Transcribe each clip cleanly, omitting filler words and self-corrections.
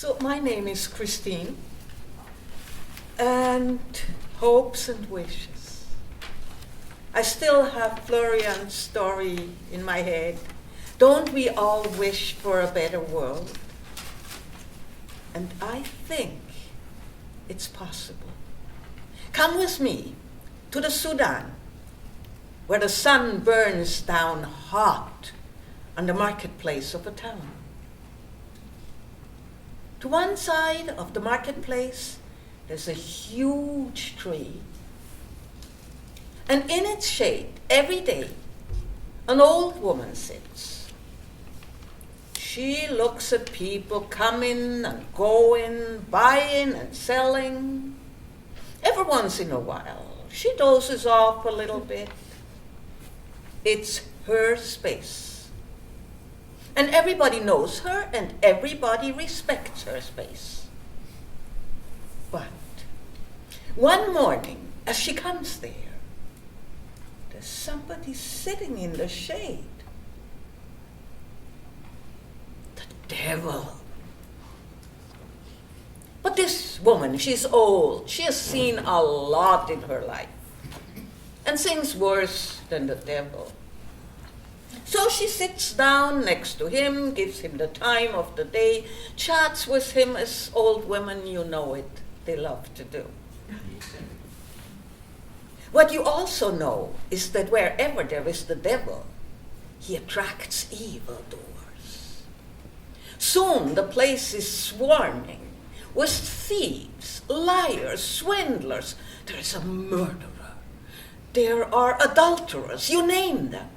So my name is Christine, and hopes and wishes. I still have Florian's story in my head. Don't we all wish for a better world? And I think it's possible. Come with me to the Sudan, where the sun burns down hot on the marketplace of a town. To one side of the marketplace, there's a huge tree. And in its shade, every day, an old woman sits. She looks at people coming and going, buying and selling. Every once in a while, she dozes off a little bit. It's her space. And everybody knows her, and everybody respects her space. But one morning, as she comes there, there's somebody sitting in the shade. The devil. But this woman, she's old. She has seen a lot in her life, and things worse than the devil. So she sits down next to him, gives him the time of the day, chats with him as old women, you know it, they love to do. What you also know is that wherever there is the devil, he attracts evildoers. Soon the place is swarming with thieves, liars, swindlers. There is a murderer. There are adulterers, you name them.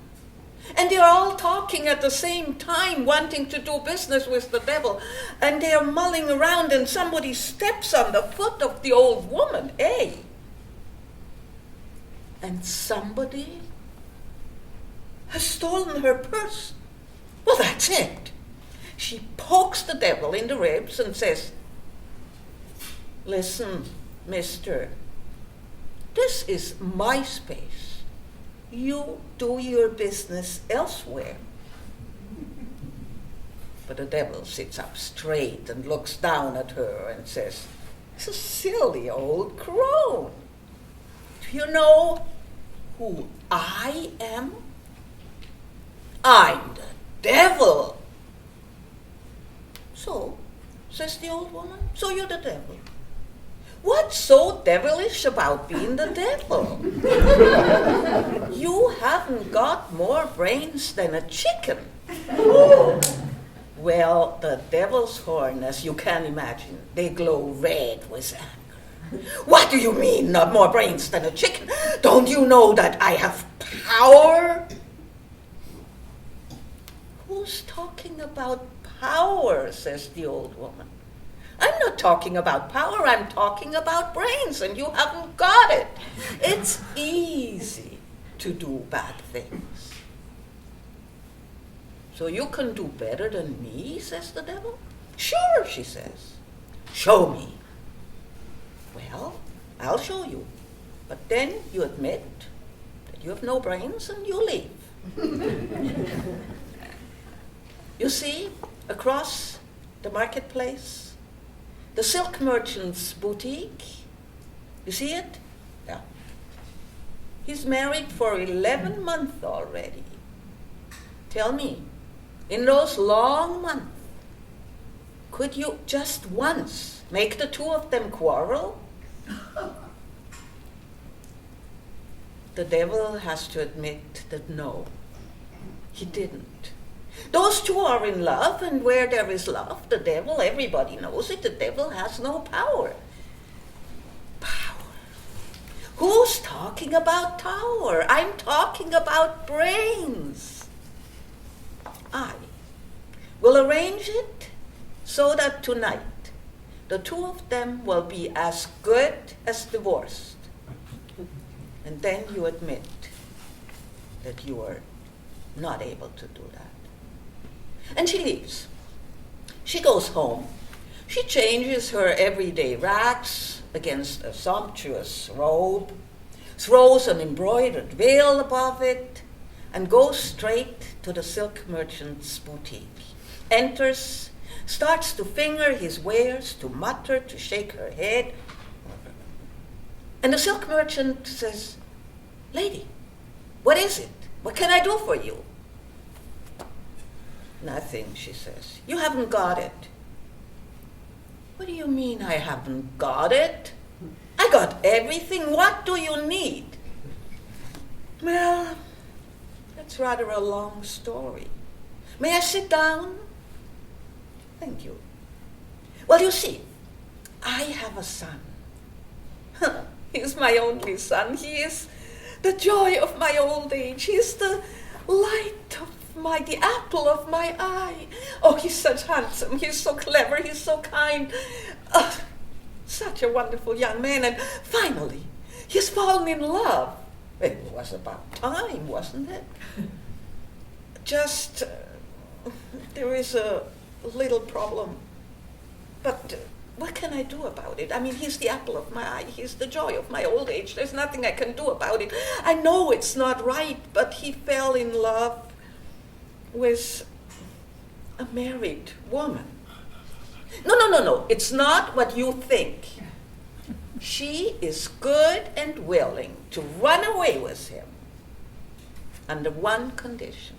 And they're all talking at the same time, wanting to do business with the devil. And they're mulling around, and somebody steps on the foot of the old woman, eh? And somebody has stolen her purse. Well, that's it. She pokes the devil in the ribs and says, "Listen, mister, this is my space. You do your business elsewhere." But the devil sits up straight and looks down at her and says, "It's a silly old crone. Do you know who I am? I'm the devil." "So," says the old woman, "so you're the devil. What's so devilish about being the devil? You haven't got more brains than a chicken." Well, the devil's horn, as you can imagine, they glow red with anger. "What do you mean, not more brains than a chicken? Don't you know that I have power?" "Who's talking about power?" says the old woman. "I'm not talking about power, I'm talking about brains, and you haven't got it. It's easy to do bad things." "So you can do better than me?" says the devil. "Sure," she says. "Show me." "Well, I'll show you, but then you admit that you have no brains and you leave." You see, across the marketplace, the silk merchant's boutique, you see it? Yeah. He's married for 11 months already. Tell me, in those long months, could you just once make the two of them quarrel? The devil has to admit that no, he didn't. Those two are in love, and where there is love, the devil, everybody knows it, the devil has no power. Power. Who's talking about power? I'm talking about brains. I will arrange it so that tonight the two of them will be as good as divorced. And then you admit that you are not able to do that. And she leaves. She goes home. She changes her everyday rags against a sumptuous robe, throws an embroidered veil above it, and goes straight to the silk merchant's boutique. Enters, starts to finger his wares, to mutter, to shake her head. And the silk merchant says, "Lady, what is it? What can I do for you?" "Nothing," she says. "You haven't got it." "What do you mean I haven't got it? I got everything. What do you need?" "Well, that's rather a long story. May I sit down?" "Thank you." "Well, you see, I have a son. He's my only son. He is the joy of my old age. He is the light of the apple of my eye. Oh, he's such handsome. He's so clever. He's so kind. Such a wonderful young man. And finally, he's fallen in love. It was about time, wasn't it? Just, there is a little problem. But what can I do about it? I mean, he's the apple of my eye. He's the joy of my old age. There's nothing I can do about it. I know it's not right, but he fell in love with a married woman. No. It's not what you think. She is good and willing to run away with him under one condition: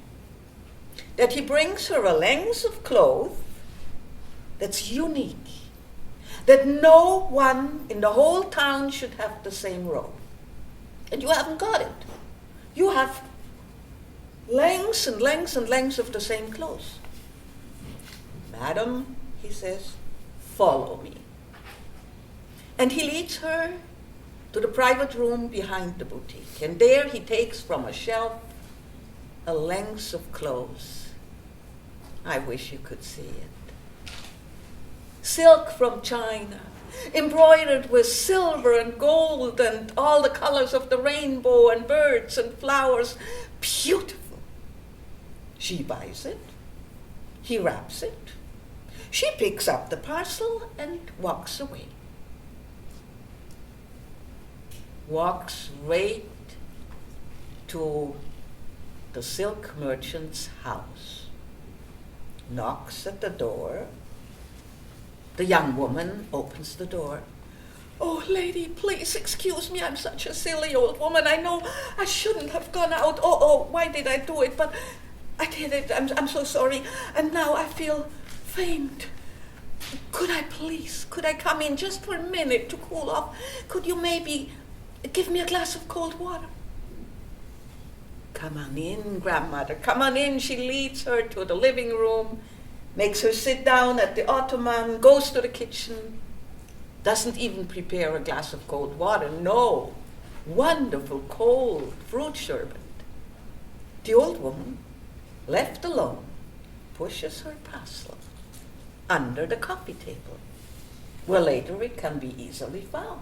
that he brings her a length of cloth that's unique, that no one in the whole town should have the same robe. And you haven't got it. You have lengths and lengths and lengths of the same clothes. "Madam," he says, "follow me." And he leads her to the private room behind the boutique. And there he takes from a shelf a length of clothes. I wish you could see it. Silk from China, embroidered with silver and gold and all the colors of the rainbow and birds and flowers. Beautiful. She buys it. He wraps it. She picks up the parcel and walks away. Walks right to the silk merchant's house. Knocks at the door. The young woman opens the door. "Oh, lady, please excuse me. I'm such a silly old woman. I know I shouldn't have gone out. Oh, why did I do it? But I did it. I'm so sorry. And now I feel faint. Could I come in just for a minute to cool off? Could you maybe give me a glass of cold water?" "Come on in, grandmother. Come on in." She leads her to the living room, makes her sit down at the ottoman, goes to the kitchen, doesn't even prepare a glass of cold water. No, wonderful cold fruit sherbet. The old woman, left alone, pushes her parcel under the coffee table, where later it can be easily found.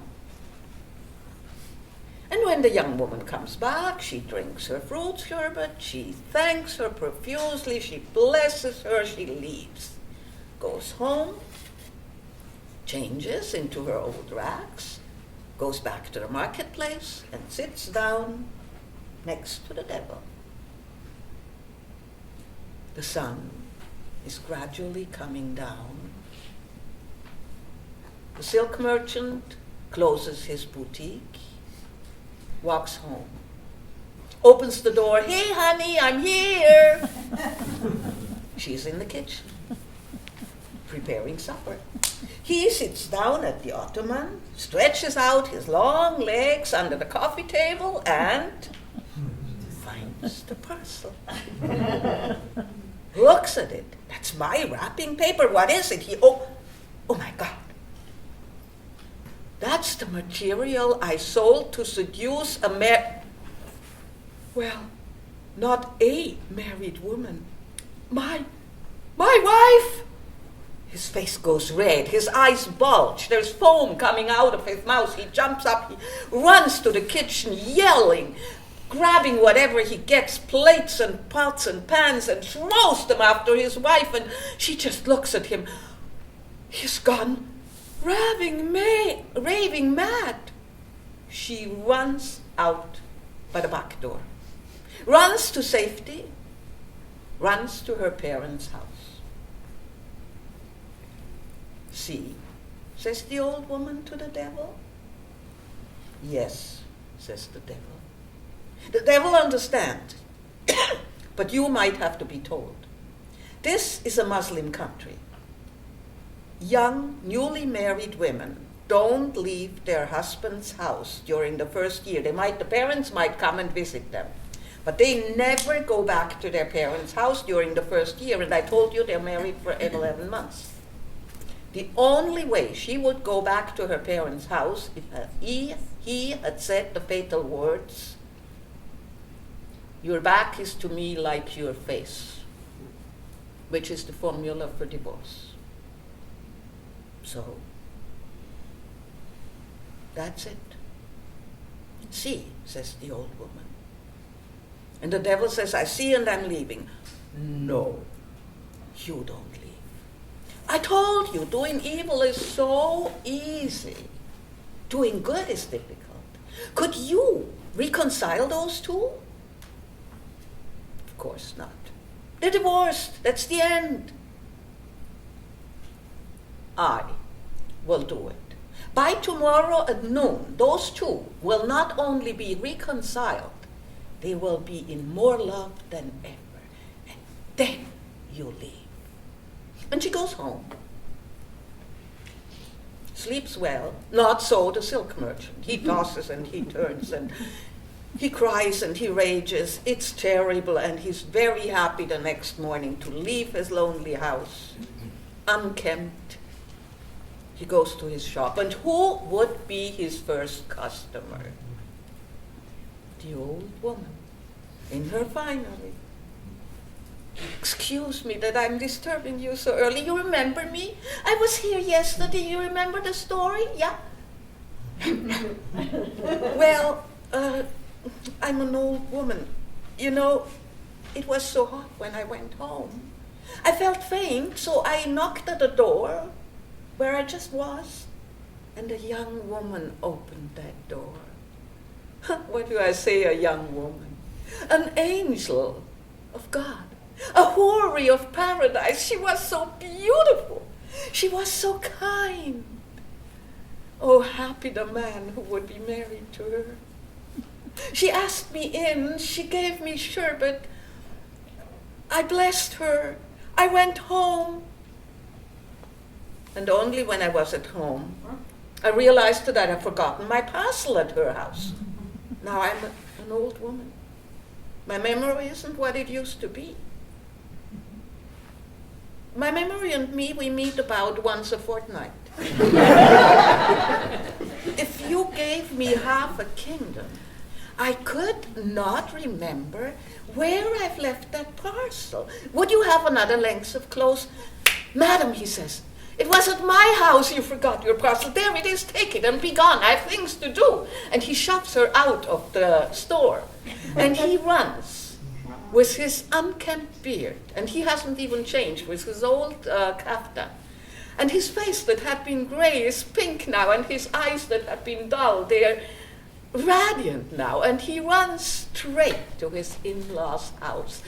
And when the young woman comes back, she drinks her fruit sherbet, she thanks her profusely, she blesses her, she leaves, goes home, changes into her old rags, goes back to the marketplace, and sits down next to the devil. The sun is gradually coming down. The silk merchant closes his boutique, walks home, opens the door. "Hey, honey, I'm here." She's in the kitchen, preparing supper. He sits down at the ottoman, stretches out his long legs under the coffee table, and finds the parcel. Looks at it. "That's my wrapping paper. What is it?" Oh my God. "That's the material I sold to seduce not a married woman. My wife!" His face goes red. His eyes bulge. There's foam coming out of his mouth. He jumps up. He runs to the kitchen, yelling, grabbing whatever he gets, plates and pots and pans, and throws them after his wife. And she just looks at him. He's gone raving mad. She runs out by the back door, runs to safety, runs to her parents' house. See, says the old woman to the devil. Yes, says the devil. The devil understands, but you might have to be told. This is a Muslim country. Young, newly married women don't leave their husband's house during the first year. The parents might come and visit them, but they never go back to their parents' house during the first year. And I told you they're married for 11 months. The only way she would go back to her parents' house if he had said the fatal words, "Your back is to me like your face," which is the formula for divorce. So, that's it. See, says the old woman. And the devil says, I see and I'm leaving. No, you don't leave. I told you, doing evil is so easy. Doing good is difficult. Could you reconcile those two? Of course not. They're divorced. That's the end. I will do it. By tomorrow at noon, those two will not only be reconciled, they will be in more love than ever. And then you leave. And she goes home. Sleeps well. Not so the silk merchant. He tosses and he turns and he cries and he rages. It's terrible, and he's very happy the next morning to leave his lonely house, unkempt. He goes to his shop, and who would be his first customer? The old woman in her finery. Excuse me that I'm disturbing you so early. You remember me? I was here yesterday. You remember the story? Yeah? Well, I'm an old woman. You know, it was so hot when I went home. I felt faint, so I knocked at the door where I just was, and a young woman opened that door. What do I say, a young woman? An angel of God, a houri of paradise. She was so beautiful. She was so kind. Oh, happy the man who would be married to her. She asked me in. She gave me sherbet. I blessed her. I went home. And only when I was at home, I realized that I had forgotten my parcel at her house. Now I'm an old woman. My memory isn't what it used to be. My memory and me, we meet about once a fortnight. If you gave me half a kingdom, I could not remember where I've left that parcel. Would you have another length of clothes? Madam, he says, it was at my house you forgot your parcel. There it is, take it and be gone. I have things to do. And he shoves her out of the store. And he runs with his unkempt beard. And he hasn't even changed, with his old kaftan. And his face that had been gray is pink now, and his eyes that had been dull, they're radiant now. And he runs straight to his in-laws' house,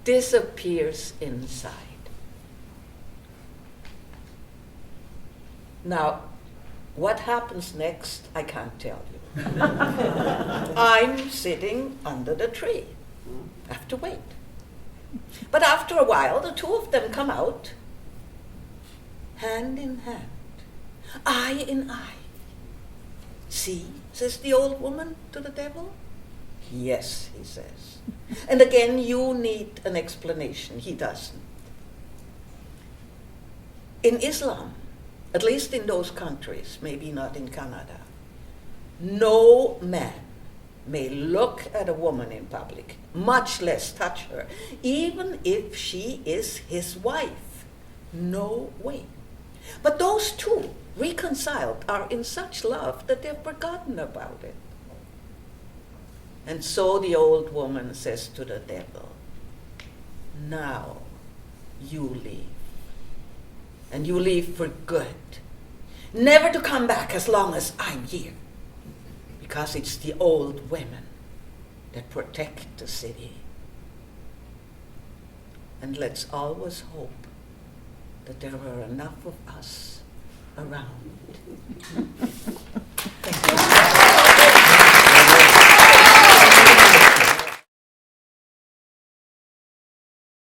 disappears inside. Now, what happens next, I can't tell you. I'm sitting under the tree. I have to wait. But after a while, the two of them come out, hand in hand, eye in eye. See, says the old woman to the devil. Yes, he says. And again, you need an explanation. He doesn't. In Islam, at least in those countries, maybe not in Canada, no man may look at a woman in public, much less touch her, even if she is his wife. No way. But those two, reconciled, are in such love that they've forgotten about it. And so the old woman says to the devil, now you leave. And you leave for good, never to come back as long as I'm here, because it's the old women that protect the city. And let's always hope that there are enough of us around.